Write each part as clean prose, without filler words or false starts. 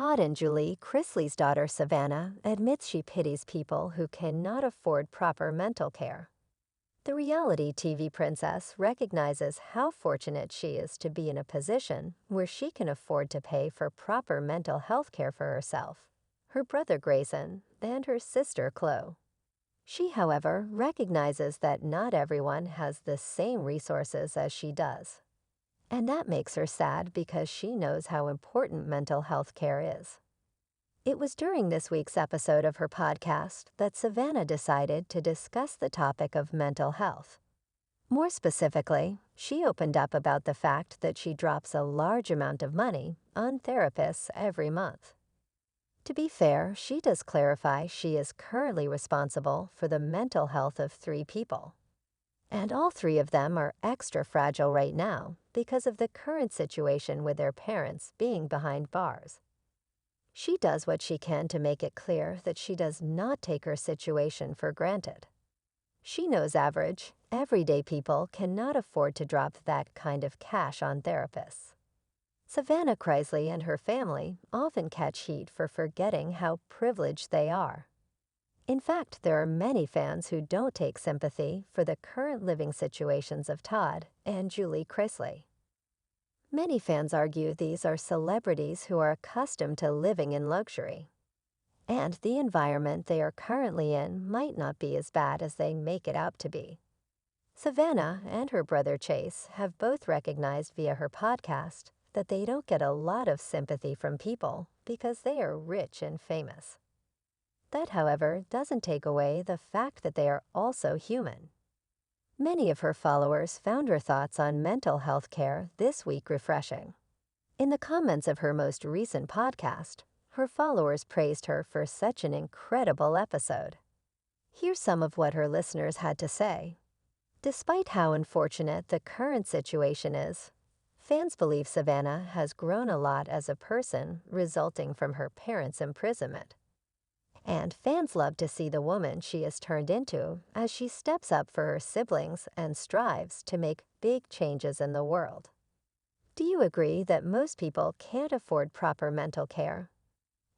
Todd and Julie, Chrisley's daughter Savannah, admits she pities people who cannot afford proper mental care. The reality TV princess recognizes how fortunate she is to be in a position where she can afford to pay for proper mental health care for herself, her brother Grayson, and her sister Chloe. She, however, recognizes that not everyone has the same resources as she does. And that makes her sad because she knows how important mental health care is. It was during this week's episode of her podcast that Savannah decided to discuss the topic of mental health. More specifically, she opened up about the fact that she drops a large amount of money on therapists every month. To be fair, she does clarify she is currently responsible for the mental health of 3 people. And all 3 of them are extra fragile right now because of the current situation with their parents being behind bars. She does what she can to make it clear that she does not take her situation for granted. She knows average, everyday people cannot afford to drop that kind of cash on therapists. Savannah Chrisley and her family often catch heat for forgetting how privileged they are. In fact, there are many fans who don't take sympathy for the current living situations of Todd and Julie Chrisley. Many fans argue these are celebrities who are accustomed to living in luxury, and the environment they are currently in might not be as bad as they make it out to be. Savannah and her brother Chase have both recognized via her podcast that they don't get a lot of sympathy from people because they are rich and famous. That, however, doesn't take away the fact that they are also human. Many of her followers found her thoughts on mental health care this week refreshing. In the comments of her most recent podcast, her followers praised her for such an incredible episode. Here's some of what her listeners had to say. Despite how unfortunate the current situation is, fans believe Savannah has grown a lot as a person resulting from her parents' imprisonment. And fans love to see the woman she has turned into as she steps up for her siblings and strives to make big changes in the world. Do you agree that most people can't afford proper mental care?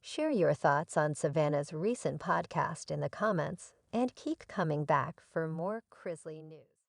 Share your thoughts on Savannah's recent podcast in the comments and keep coming back for more Chrisley news.